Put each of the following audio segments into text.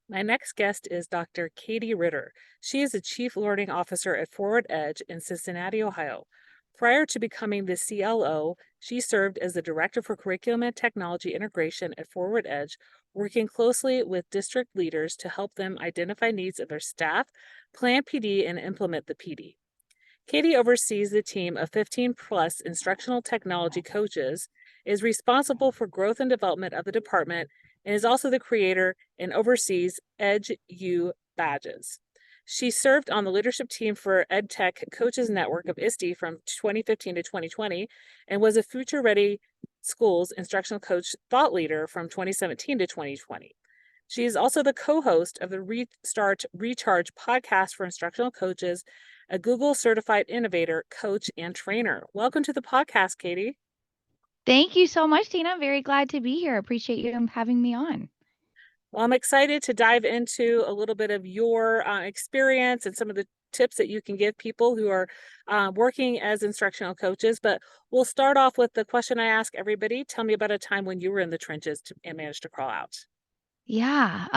My next guest is Dr. Katie Ritter. She is the Chief Learning Officer at Forward Edge in Cincinnati, Ohio. Prior to becoming the CLO, she served as the Director for Curriculum and Technology Integration at Forward Edge, working closely with district leaders to help them identify needs of their staff, plan PD, and implement the PD. Katie oversees the team of 15 plus instructional technology coaches, is responsible for growth and development of the department, and is also the creator and oversees Edge U badges. She served on the leadership team for EdTech Coaches Network of ISTE from 2015 to 2020 and was a Future Ready Schools instructional coach thought leader from 2017 to 2020. She is also the co-host of the Restart Recharge podcast for instructional coaches, a Google Certified Innovator, coach, and trainer. Welcome to the podcast, Katie. Thank you so much, Tina. I'm very glad to be here. Appreciate you having me on. Well, I'm excited to dive into a little bit of your experience and some of the tips that you can give people who are working as instructional coaches. But we'll start off with the question I ask everybody. Tell me about a time when you were in the trenches and managed to crawl out. Yeah.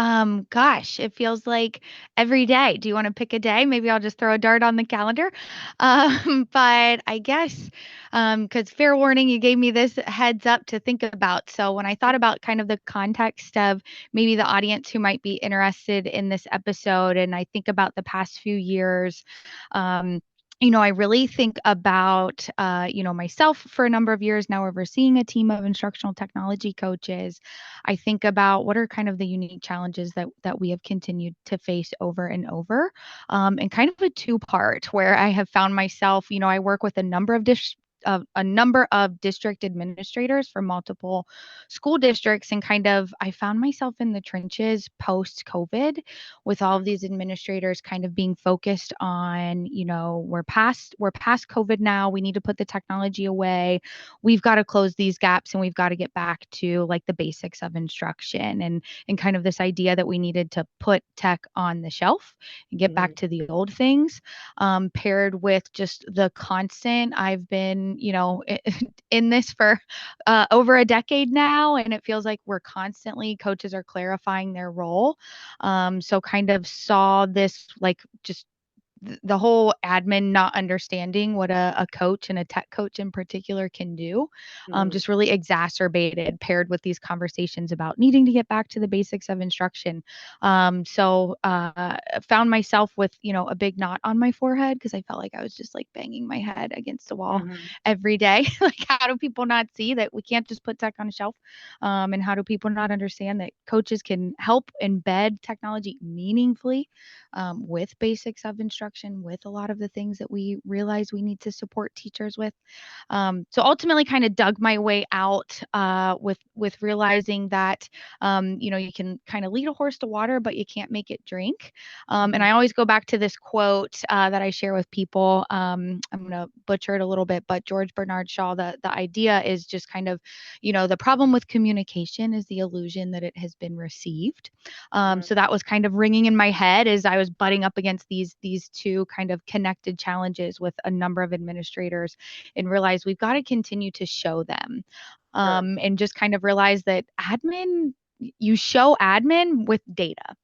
Gosh, it feels like every day. Do you want to pick a day? Maybe I'll just throw a dart on the calendar. But I guess, because fair warning, you gave me this heads up to think about. So when I thought about kind of the context of maybe the audience who might be interested in this episode, and I think about the past few years, um, I really think about, myself for a number of years now overseeing a team of instructional technology coaches. I think about what are kind of the unique challenges that we have continued to face over and over, and kind of a two-part where I have found myself, I work with a number of district administrators for multiple school districts, and kind of I found myself in the trenches post COVID with all of these administrators kind of being focused on, we're past COVID now, we need to put the technology away, we've got to close these gaps, and we've got to get back to like the basics of instruction, and kind of this idea that we needed to put tech on the shelf and get back to the old things, paired with just the constant. I've been, in this for over a decade now, and it feels like we're constantly, coaches are clarifying their role. So kind of saw this like just the whole admin not understanding what a coach and a tech coach in particular can do, Mm-hmm. just really exacerbated, paired with these conversations about needing to get back to the basics of instruction. So found myself with, a big knot on my forehead because I felt like I was just like banging my head against the wall Mm-hmm. every day. Like, how do people not see that we can't just put tech on a shelf? And how do people not understand that coaches can help embed technology meaningfully, with basics of instruction, with a lot of the things that we realize we need to support teachers with. So ultimately, kind of dug my way out, with realizing that, you can kind of lead a horse to water, but you can't make it drink. And I always go back to this quote that I share with people. I'm going to butcher it a little bit, but George Bernard Shaw, the idea is just kind of, the problem with communication is the illusion that it has been received. So that was kind of ringing in my head as I was butting up against these two kind of connected challenges with a number of administrators, and realize we've got to continue to show them, Sure. and just kind of realize that you show admin with data.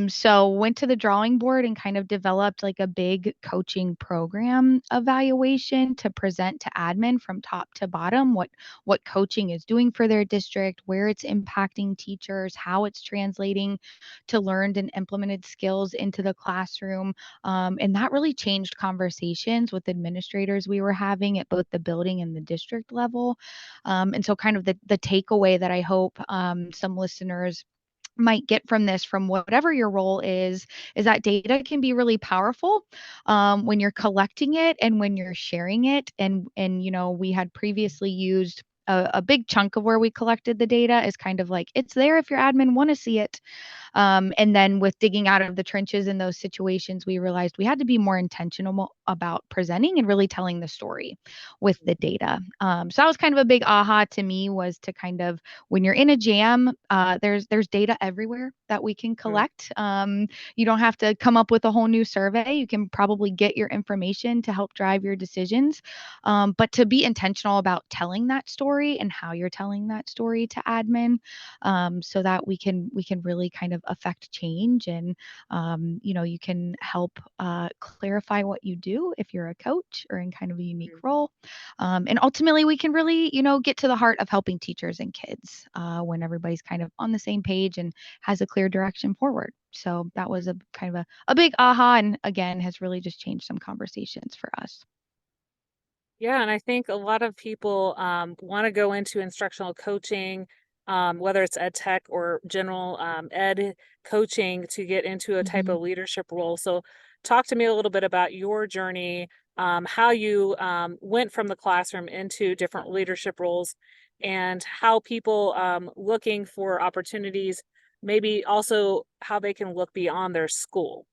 So went to the drawing board and kind of developed like a big coaching program evaluation to present to admin from top to bottom what coaching is doing for their district, where it's impacting teachers, how it's translating to learned and implemented skills into the classroom. And that really changed conversations with administrators we were having at both the building and the district level. And so kind of the takeaway that I hope, some listeners might get from this, from whatever your role is that data can be really powerful, when you're collecting it and when you're sharing it. And we had previously used a big chunk of where we collected the data is kind of like, it's there if your admin want to see it. And then with digging out of the trenches in those situations, we realized we had to be more intentional about presenting and really telling the story with the data. So that was kind of a big aha to me, was to kind of, when you're in a jam, there's data everywhere that we can collect. You don't have to come up with a whole new survey. You can probably get your information to help drive your decisions. But to be intentional about telling that story story and how you're telling that story to admin, so that we can really kind of affect change. And you can help clarify what you do if you're a coach or in kind of a unique Mhm. role. And ultimately, we can really, get to the heart of helping teachers and kids when everybody's kind of on the same page and has a clear direction forward. So that was a kind of a big aha, and again, has really just changed some conversations for us. Yeah, and I think a lot of people want to go into instructional coaching, whether it's ed tech or general ed coaching, to get into a type Mhm. of leadership role. So, talk to me a little bit about your journey, how you went from the classroom into different leadership roles, and how people looking for opportunities, maybe also how they can look beyond their school.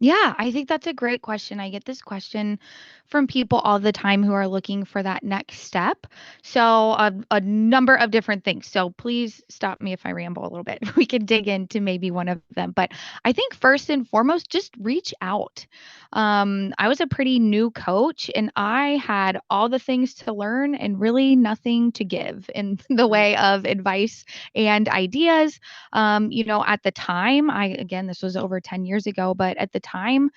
Yeah, I think that's a great question. I get this question from people all the time who are looking for that next step. So, a number of different things. So, please stop me if I ramble a little bit. We could dig into maybe one of them. But I think first and foremost, just reach out. I was a pretty new coach and I had all the things to learn and really nothing to give in the Mhm. way of advice and ideas. At the time, again, this was over 10 years ago, but at the time,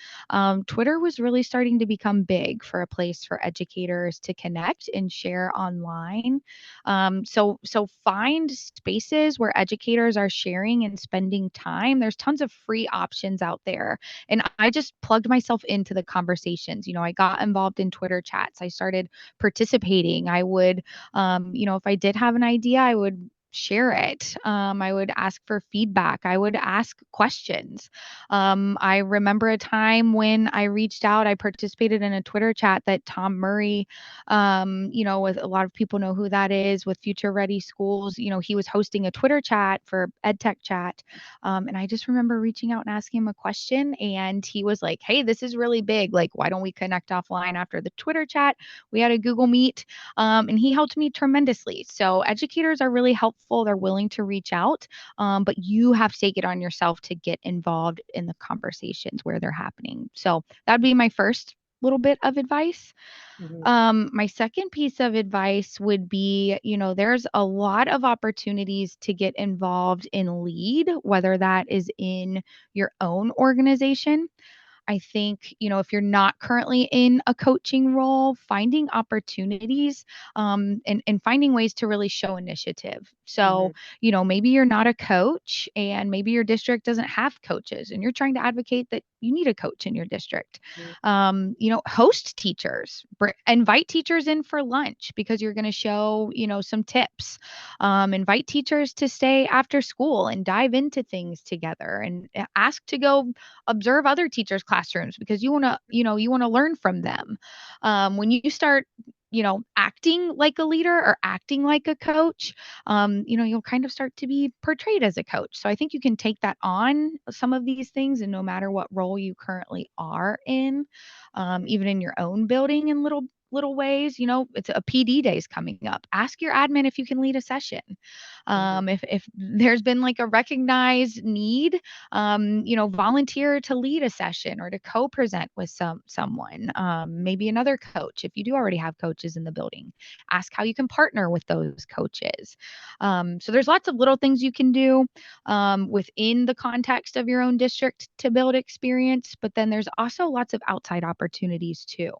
Twitter was really starting to become big for a place for educators to connect and share online. So find spaces where educators are sharing and spending time. There's tons of free options out there. And I just plugged myself into the conversations. I got involved in Twitter chats. I started participating. I would, if I did have an idea, I would share it. I would ask for feedback. I would ask questions. I remember a time when I reached out, I participated in a Twitter chat that Tom Murray, with a lot of people know who that is with Future Ready Schools. He was hosting a Twitter chat for EdTech chat. And I just remember reaching out and asking him a question. And he was like, hey, this is really big. Like, why don't we connect offline after the Twitter chat? We had a Google Meet, and he helped me tremendously. So educators are really helpful. They're willing to reach out, but you have to take it on yourself to get involved in the conversations where they're happening. So that'd be my first little bit of advice. Mhm. My second piece of advice would be, there's a lot of opportunities to get involved in lead, whether that is in your own organization. I think, if you're not currently in a coaching role, finding opportunities, and finding ways to really show initiative. So, Mhm. maybe you're not a coach and maybe your district doesn't have coaches and you're trying to advocate that you need a coach in your district. Mhm. Host teachers, invite teachers in for lunch because you're going to show, some tips. Invite teachers to stay after school and dive into things together and ask to go observe other teachers' classrooms because you want to learn from them. When you start, acting like a leader or acting like a coach, you'll kind of start to be portrayed as a coach. So I think you can take that on some of these things, and no matter what role you currently are in, even in your own building in little ways. It's a PD day is coming up. Ask your admin if you can lead a session. Mhm. If there's been like a recognized need, volunteer to lead a session or to co-present with someone, maybe another coach. If you do already have coaches in the building, ask how you can partner with those coaches. So there's lots of little things you can do within the context of your own district to build experience, but then there's also lots of outside opportunities too.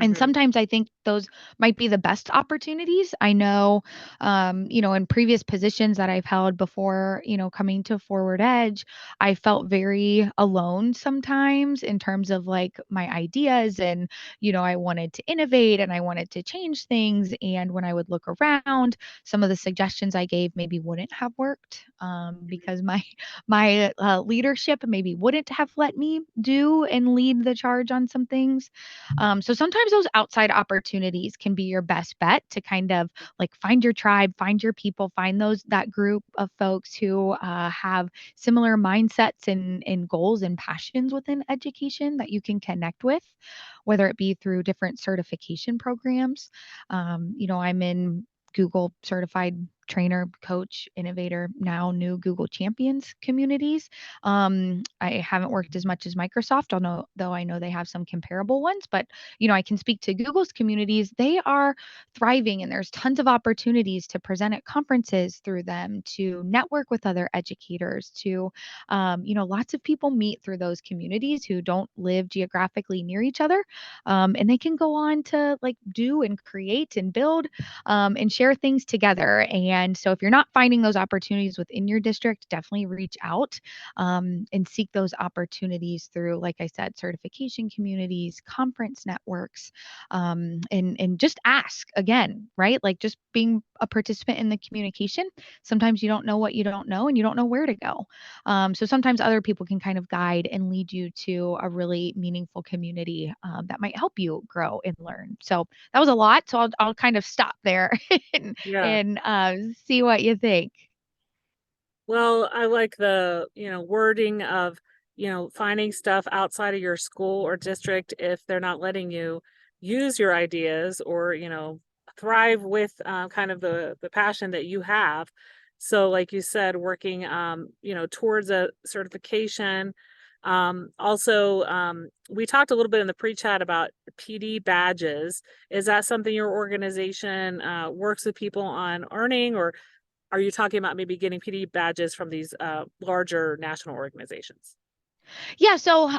And Mhm. sometimes I think those might be the best opportunities. I know, in previous positions that I've held before, coming to Forward Edge, I felt very alone sometimes in terms of like my ideas. And, I wanted to innovate and I wanted to change things. And when I would look around, some of the suggestions I gave maybe wouldn't have worked, Mhm. because my leadership maybe wouldn't have let me do and lead the charge on some things. So sometimes those outside opportunities can be your best bet to kind of like find your tribe, find your people, find that group of folks who have similar mindsets and goals and passions within education that you can connect with, whether it be through different certification programs. I'm in Google Certified trainer, coach, innovator, now new Google Champions communities. I haven't worked as much as Microsoft, although though I know they have some comparable ones, but I can speak to Google's communities. They are thriving and there's tons of opportunities to present at conferences through them, to network with other educators, to lots of people meet through those communities who don't live geographically near each other. And they can go on to like do and create and build and share things together. And so if you're not finding those opportunities within your district, definitely reach out and seek those opportunities through, like I said, certification communities, conference networks, and just ask again, right? Like just being a participant in the communication. Sometimes you don't know what you don't know and you don't know where to go. So sometimes other people can kind of guide and lead you to a really meaningful community that might help you grow and learn. So that was a lot. So I'll kind of stop there and, Yeah. and see what you think. Well, I like the, wording of, finding stuff outside of your school or district if they're not letting you use your ideas or, thrive with kind of the passion that you have. So, like you said, working, towards a certification. Also, we talked a little bit in the pre-chat about PD badges. Is that something your organization works with people on earning, or are you talking about maybe getting PD badges from these larger national organizations? Yeah, so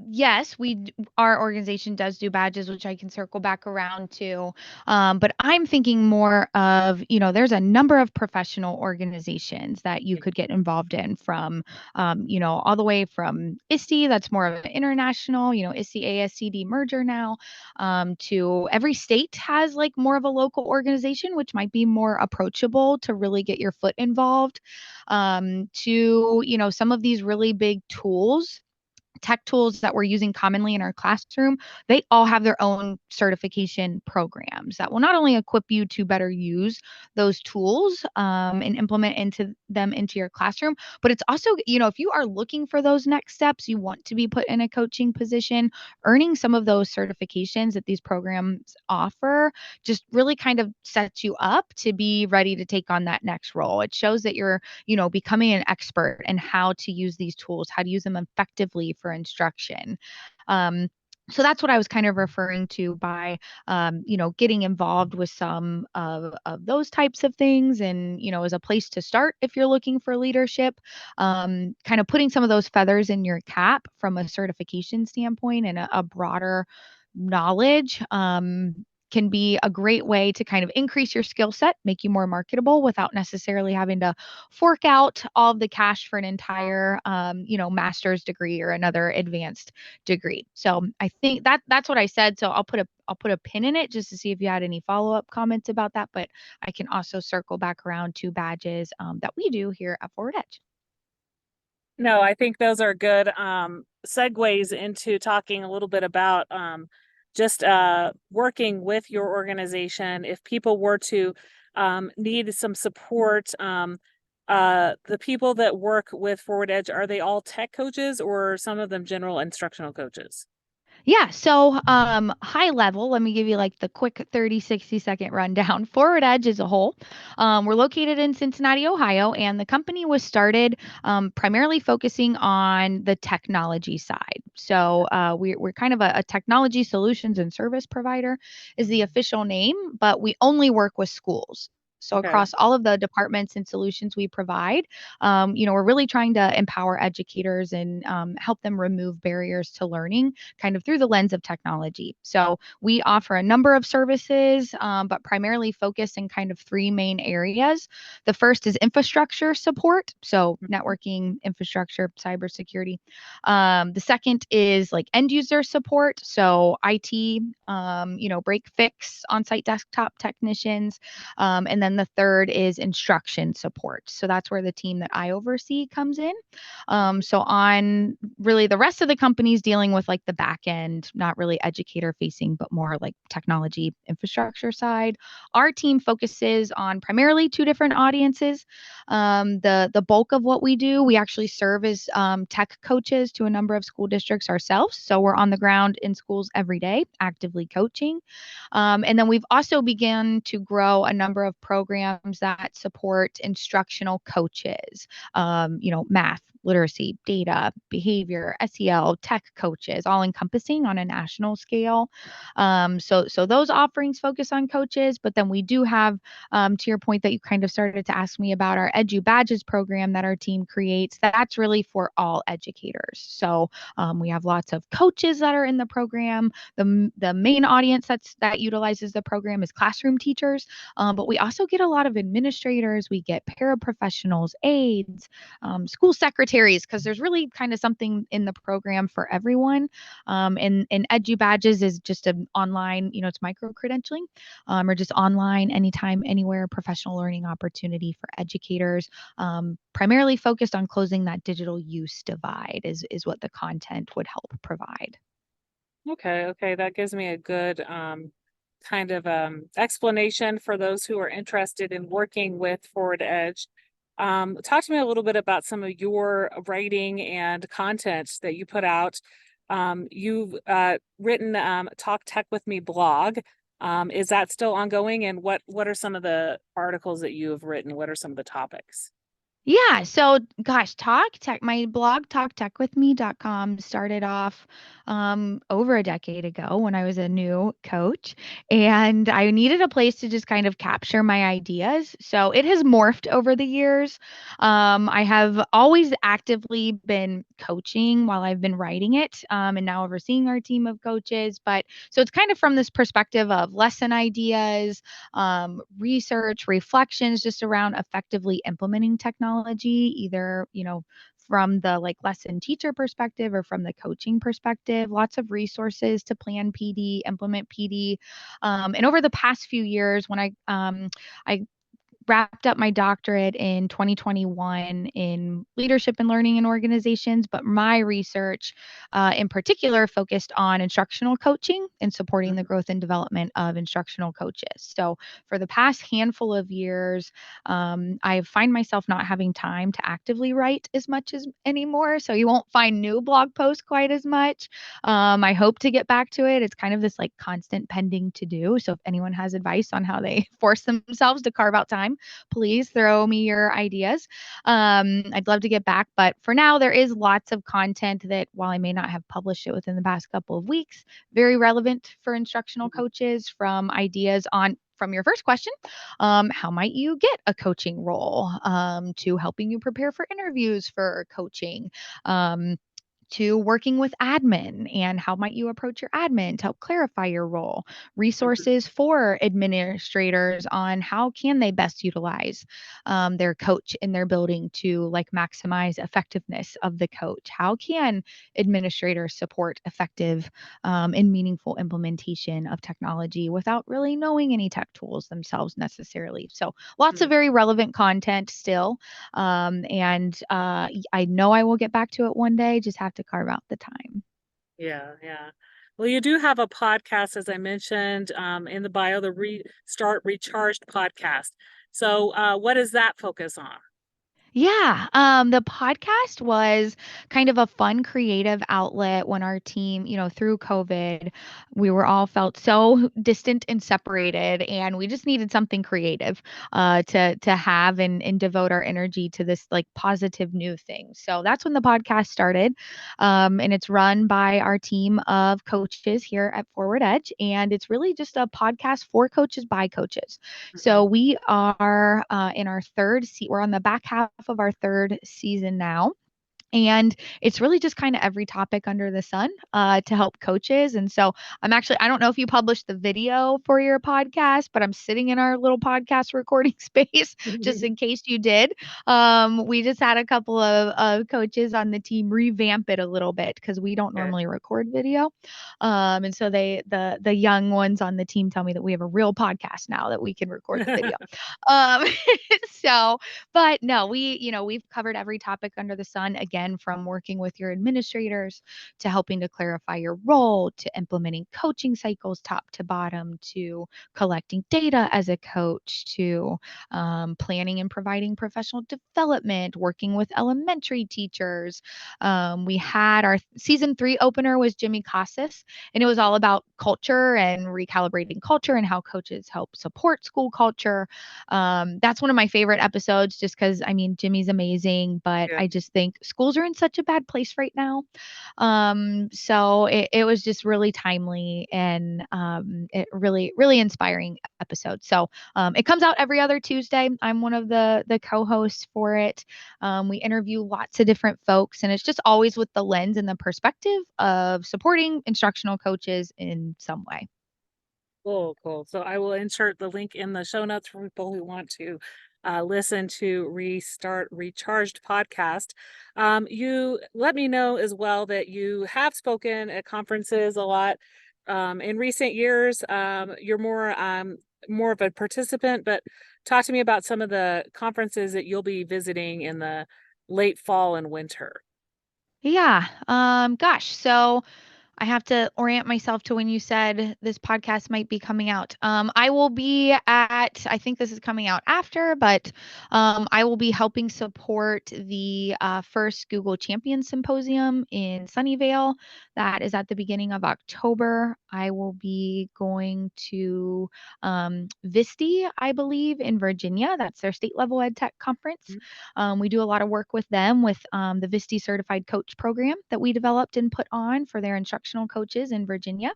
yes, our organization does do badges, which I can circle back around to. But I'm thinking more of, there's a number of professional organizations that you could get involved in from, all the way from ISTE, that's more of an international, ISTE ASCD merger now, to every state has like more of a local organization, which might be more approachable to really get your foot involved, to, some of these really big tools, tech tools that we're using commonly in our classroom, they all have their own certification programs that will not only equip you to better use those tools and implement into your classroom, but it's also, if you are looking for those next steps, you want to be put in a coaching position, earning some of those certifications that these programs offer just really kind of sets you up to be ready to take on that next role. It shows that you're becoming an expert in how to use these tools, how to use them effectively for instruction. Um, so that's what I was kind of referring to by, getting involved with some of those types of things, and as a place to start if you're looking for leadership, kind of putting some of those feathers in your cap from a certification standpoint and a broader knowledge. Can be a great way to kind of increase your skill set, make you more marketable without necessarily having to fork out all of the cash for an entire, master's degree or another advanced degree. So I think that's what I said. So I'll put a pin in it just to see if you had any follow up comments about that. But I can also circle back around to badges that we do here at Forward Edge. No, I think those are good segues into talking a little bit about just working with your organization. If people were to need some support, the people that work with Forward Edge, are they all tech coaches or some of them general instructional coaches? Yeah. So, high level, let me give you like the quick 30, 60-second rundown. Forward Edge as a whole. We're located in Cincinnati, Ohio, and the company was started primarily focusing on the technology side. So, we're kind of a technology solutions and service provider, is the official name, but we only work with schools. So Okay. across all of the departments and solutions we provide, we're really trying to empower educators and help them remove barriers to learning kind of through the lens of technology. So we offer a number of services, but primarily focus in kind of three main areas. The first is infrastructure support, so networking, infrastructure, cybersecurity. The second is like end user support, so IT, break fix, on-site desktop technicians, and then the third is instruction support. So that's where the team that I oversee comes in. So on really the rest of the companies dealing with like the back end, not really educator facing, but more like technology infrastructure side. Our team focuses on primarily two different audiences. The bulk of what we do, we actually serve as tech coaches to a number of school districts ourselves. So we're on the ground in schools every day, actively coaching. And then we've also begun to grow a number of programs that support instructional coaches, math, literacy, data, behavior, SEL, tech coaches, all encompassing on a national scale. So those offerings focus on coaches, but then we do have, to your point that you kind of started to ask me about, our Edu Badges program that our team creates. That's really for all educators. So we have lots of coaches that are in the program. The main audience that utilizes the program is classroom teachers, but we also get a lot of administrators. We get paraprofessionals, aides, school secretaries, because there's really kind of something in the program for everyone. And Edu Badges is just an online, it's micro credentialing, or just online, anytime, anywhere professional learning opportunity for educators, primarily focused on closing that digital use divide is what the content would help provide. Okay, that gives me a good kind of explanation for those who are interested in working with Forward Edge. Talk to me a little bit about some of your writing and content that you put out. You've written Talk Tech with Me blog. Is that still ongoing? And what are some of the articles that you have written? What are some of the topics? Yeah. So, gosh, Talk Tech, my blog, talktechwithme.com, started off over a decade ago when I was a new coach, and I needed a place to just kind of capture my ideas. So it has morphed over the years. I have always actively been coaching while I've been writing it, and now overseeing our team of coaches. But so it's kind of from this perspective of lesson ideas, research, reflections just around effectively implementing technology, either, from the like lesson teacher perspective or from the coaching perspective. Lots of resources to plan PD, implement PD. And over the past few years, when I wrapped up my doctorate in 2021 in leadership and learning in organizations, but my research in particular focused on instructional coaching and supporting the growth and development of instructional coaches. So for the past handful of years, I find myself not having time to actively write as much as anymore. So you won't find new blog posts quite as much. I hope to get back to it. It's kind of this like constant pending to do. So if anyone has advice on how they force themselves to carve out time, please throw me your ideas. I'd love to get back, but for now, there is lots of content that, while I may not have published it within the past couple of weeks, very relevant for instructional coaches, from ideas on, from your first question, how might you get a coaching role, to helping you prepare for interviews for coaching, to working with admin and how might you approach your admin to help clarify your role, Mhm. resources for administrators on how can they best utilize their coach in their building to like maximize effectiveness of the coach, how can administrators support effective and meaningful implementation of technology without really knowing any tech tools themselves necessarily. So lots of Mhm. very relevant content still, and I know I will get back to it one day, just have to carve out the time. Yeah. Well, you do have a podcast, as I mentioned, in the bio, the Restart Recharged podcast. So, what does that focus on? Yeah, the podcast was kind of a fun creative outlet when our team, through COVID, we were all felt so distant and separated, and we just needed something creative to have and devote our energy to this like positive new thing. So that's when the podcast started, and it's run by our team of coaches here at Forward Edge, and it's really just a podcast for coaches by coaches. So Mhm. we are in our we're on the back half of our third season now. And it's really just kind of every topic under the sun to help coaches. And so I don't know if you published the video for your podcast, but I'm sitting in our little podcast recording space just in case you did. We just had a couple of coaches on the team revamp it a little bit because we don't Okay. normally record video. And so the young ones on the team tell me that we have a real podcast now that we can record the video. Um, so, but no, we've covered every topic under the sun. Again, again, from working with your administrators to helping to clarify your role, to implementing coaching cycles top to bottom, to collecting data as a coach, to planning and providing professional development, working with elementary teachers. We had our season 3 opener was Jimmy Casas, and it was all about culture and recalibrating culture and how coaches help support school culture. That's one of my favorite episodes just because, I mean, Jimmy's amazing, but Yeah. I just think schools are in such a bad place right now. So it was just really timely and it really, really inspiring episode. So it comes out every other Tuesday. I'm one of the co-hosts for it. We interview lots of different folks, and it's just always with the lens and the perspective of supporting instructional coaches in some way. Cool, cool. So I will insert the link in the show notes for people who want to listen to Restart Recharged podcast. You let me know as well that you have spoken at conferences a lot in recent years. You're more of a participant, but talk to me about some of the conferences that you'll be visiting in the late fall and winter. Yeah. Gosh. So I have to orient myself to when you said this podcast might be coming out. I will be at, I think this is coming out after, but I will be helping support the first Google Champion Symposium in Sunnyvale. That is at the beginning of October. I will be going to VISTE, I believe, in Virginia. That's their state level EdTech conference. We do a lot of work with them with the VISTE Certified Coach program that we developed and put on for their instructional coaches in Virginia.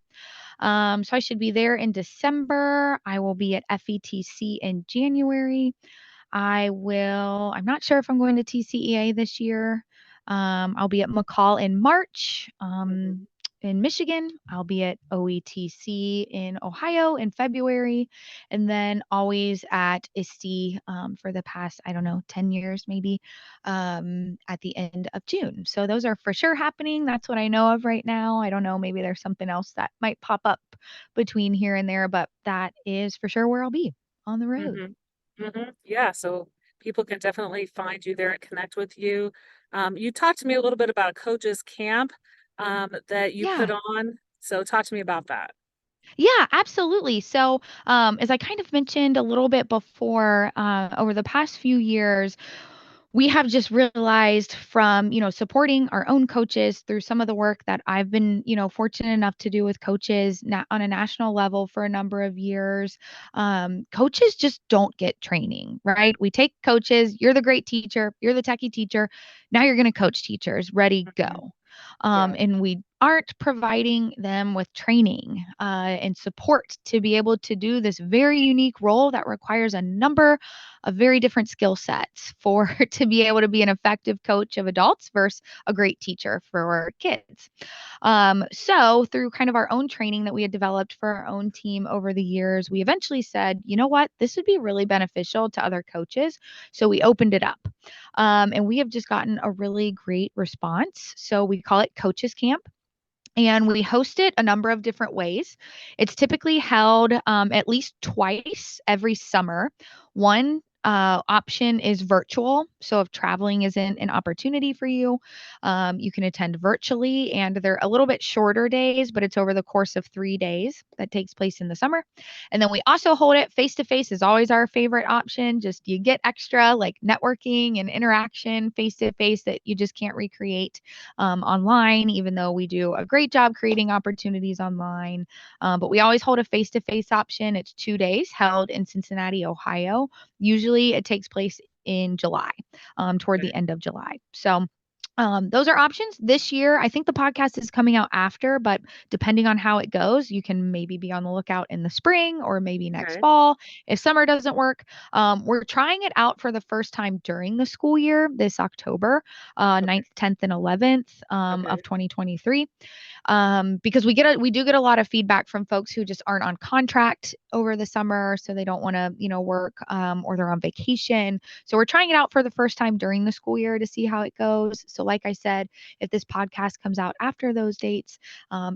So I should be there in December. I will be at FETC in January. I'm not sure if I'm going to TCEA this year. I'll be at McCall in March. Mhm. In Michigan, I'll be at OETC in Ohio in February, and then always at ISTE for the past, I don't know, 10 years maybe, at the end of June. So those are for sure happening. That's what I know of right now. I don't know, maybe there's something else that might pop up between here and there, but that is for sure where I'll be on the road. Mhm. Mhm. Yeah, so people can definitely find you there and connect with you. You talked to me a little bit about a coaches camp that you put Yeah. on. So talk to me about that. Yeah, absolutely. So, as I kind of mentioned a little bit before, over the past few years, we have just realized from, supporting our own coaches through some of the work that I've been, fortunate enough to do with coaches on a national level for a number of years. Coaches just don't get training, right? We take coaches, you're the great teacher, you're the techie teacher. Now you're going to coach teachers, ready, Mhm. go. Yeah. And we aren't providing them with training and support to be able to do this very unique role that requires a number of very different skill sets for to be able to be an effective coach of adults versus a great teacher for kids. So through kind of our own training that we had developed for our own team over the years, we eventually said, you know what, this would be really beneficial to other coaches. So we opened it up. And we have just gotten a really great response. So we call it Coaches Camp, and we host it a number of different ways. It's typically held at least twice every summer. One option is virtual. So if traveling isn't an opportunity for you, you can attend virtually, and they're a little bit shorter days, but it's over the course of 3 days that takes place in the summer. And then we also hold it face to face is always our favorite option. Just you get extra like networking and interaction face to face that you just can't recreate online, even though we do a great job creating opportunities online. But we always hold a face to face option. It's 2 days held in Cincinnati, Ohio. Usually it takes place in July, toward the Okay. end of July. So, those are options this year. I think the podcast is coming out after, but depending on how it goes, you can maybe be on the lookout in the spring or maybe next Okay. fall if summer doesn't work. We're trying it out for the first time during the school year this October, Okay. 9th, 10th, and 11th Okay. of 2023, because we do get a lot of feedback from folks who just aren't on contract over the summer, so they don't want to work, or they're on vacation. So we're trying it out for the first time during the school year to see how it goes. So like I said, if this podcast comes out after those dates,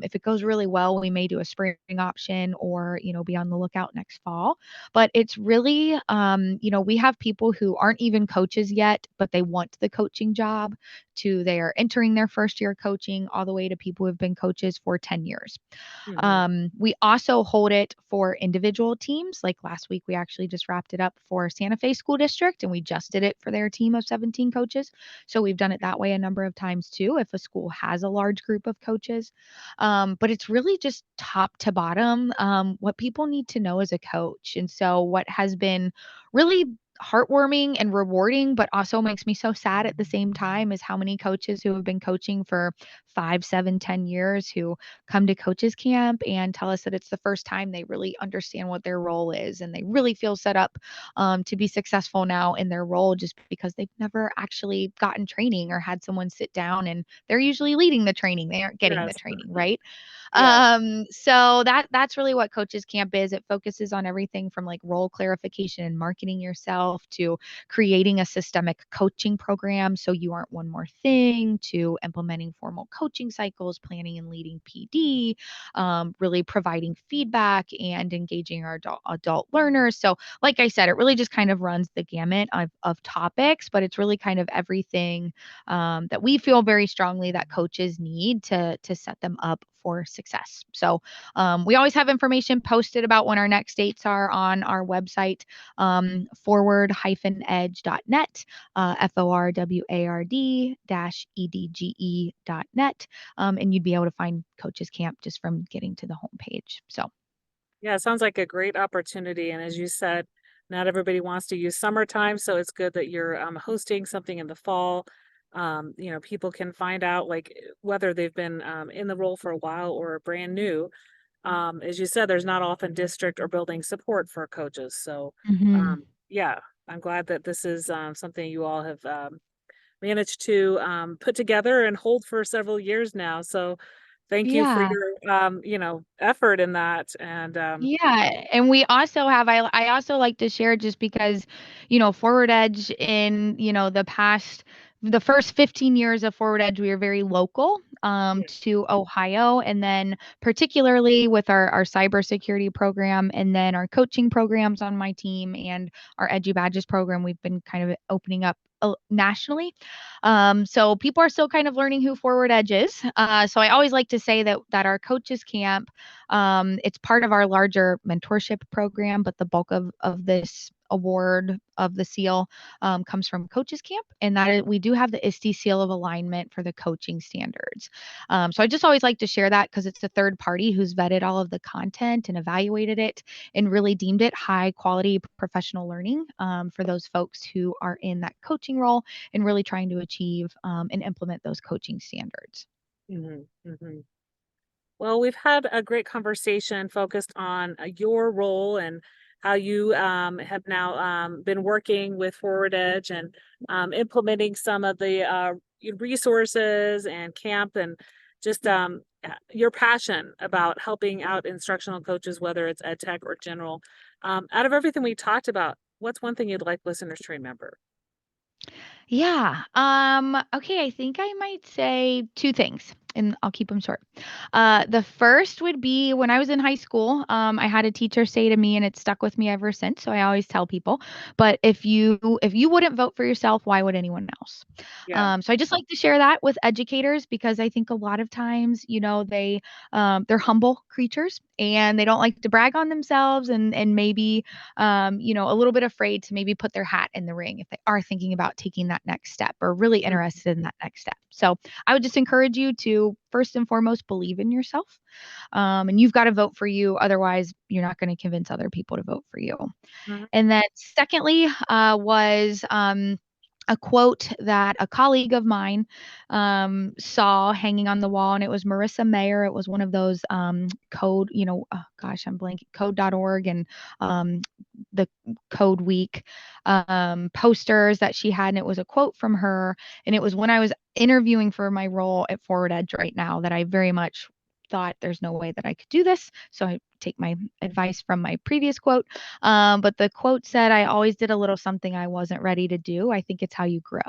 if it goes really well, we may do a spring option or, be on the lookout next fall. But it's really, we have people who aren't even coaches yet, but they want the coaching job, to they are entering their first year coaching, all the way to people who have been coaches for 10 years. Hmm. We also hold it for individual teams. Like last week, we actually just wrapped it up for Santa Fe School District, and we just did it for their team of 17 coaches. So we've done it that way a number of times too, if a school has a large group of coaches. But it's really just top to bottom, what people need to know as a coach. And so, what has been really heartwarming and rewarding, but also makes me so sad at the same time, is how many coaches who have been coaching for 5, 7, 10 years who come to coaches camp and tell us that it's the first time they really understand what their role is, and they really feel set up to be successful now in their role, just because they've never actually gotten training or had someone sit down, and they're usually leading the training. They aren't getting the Yes. training, right? Yes. So that's really what coaches camp is. It focuses on everything from like role clarification and marketing yourself, to creating a systemic coaching program so you aren't one more thing, to implementing formal coaching cycles, planning and leading PD, really providing feedback and engaging our adult learners. So, like I said, it really just kind of runs the gamut of topics, but it's really kind of everything that we feel very strongly that coaches need to set them up for success. So we always have information posted about when our next dates are on our website, forward-edge.net, forward-edge.net, and you'd be able to find Coaches Camp just from getting to the homepage. So Yeah, it sounds like a great opportunity. And as you said, not everybody wants to use summertime, so it's good that you're hosting something in the fall. People can find out like whether they've been in the role for a while or brand new. As you said, there's not often district or building support for coaches. So, mhm. yeah, I'm glad that this is something you all have managed to put together and hold for several years now. So, thank you for Yeah. your effort in that. And Yeah, and we also have I also like to share, just because, Forward Edge in, the first 15 years of Forward Edge, we were very local to Ohio, and then particularly with our cybersecurity program, and then our coaching programs on my team, and our Edu Badges program, we've been kind of opening up nationally. So people are still kind of learning who Forward Edge is. So I always like to say that our coaches camp, it's part of our larger mentorship program, but the bulk of this award of the seal comes from Coaches Camp, and we do have the ISTE seal of alignment for the coaching standards. So I just always like to share that, because it's a third party who's vetted all of the content and evaluated it and really deemed it high quality professional learning for those folks who are in that coaching role and really trying to achieve and implement those coaching standards. mhm, mhm. Well, we've had a great conversation focused on your role and how you have now been working with Forward Edge and implementing some of the resources and camp, and just your passion about helping out instructional coaches, whether it's ed tech or general. Out of everything we talked about, what's one thing you'd like listeners to remember? Yeah. Okay, I think I might say two things, and I'll keep them short. The first would be, when I was in high school, I had a teacher say to me, and it stuck with me ever since. So I always tell people, but if you wouldn't vote for yourself, why would anyone else? Yeah. So I just like to share that with educators, because I think a lot of times, they're humble creatures, and they don't like to brag on themselves, and maybe a little bit afraid to maybe put their hat in the ring if they are thinking about taking that next step, or really Mhm. interested in that next step. So I would just encourage you to first and foremost believe in yourself. And you've got to vote for you. Otherwise, you're not going to convince other people to vote for you. Mhm. And then, secondly, was a quote that a colleague of mine saw hanging on the wall, and it was Marissa Mayer. It was one of those code, oh gosh, I'm blanking, code.org and the Code Week posters that she had, and it was a quote from her. And it was when I was interviewing for my role at Forward Edge right now, that I very much thought, there's no way that I could do this. So I take my advice from my previous quote. But the quote said, I always did a little something I wasn't ready to do. I think it's how you grow.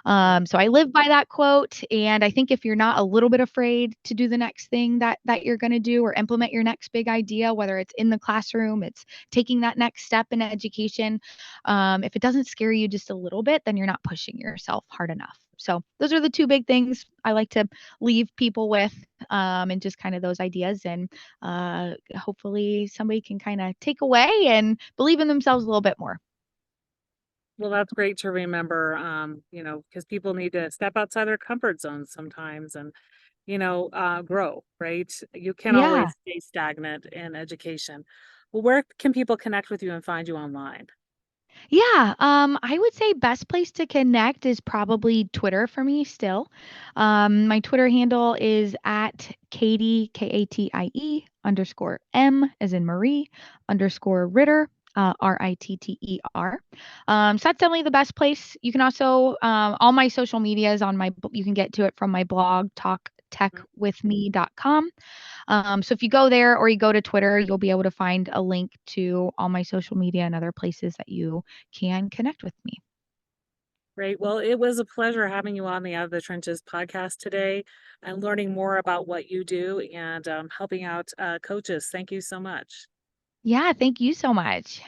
Right. So I live by that quote, and I think if you're not a little bit afraid to do the next thing that you're going to do or implement your next big idea, whether it's in the classroom, it's taking that next step in education, if it doesn't scare you just a little bit, then you're not pushing yourself hard enough. So those are the two big things I like to leave people with, and just kind of those ideas, and hopefully somebody can kind of take away and believe in themselves a little bit more. Well, that's great to remember, because people need to step outside their comfort zones sometimes and, grow, right? You can't Yeah. always stay stagnant in education. Well, where can people connect with you and find you online? Yeah, I would say best place to connect is probably Twitter for me still. My Twitter handle is at Katie, Katie underscore M as in Marie underscore Ritter, Ritter. So that's definitely the best place. You can also, all my social media is on you can get to it from my blog, talktechwithme.com. So if you go there or you go to Twitter, you'll be able to find a link to all my social media and other places that you can connect with me. Great. Well, it was a pleasure having you on the Out of the Trenches podcast today and learning more about what you do and helping out coaches. Thank you so much. Yeah, thank you so much.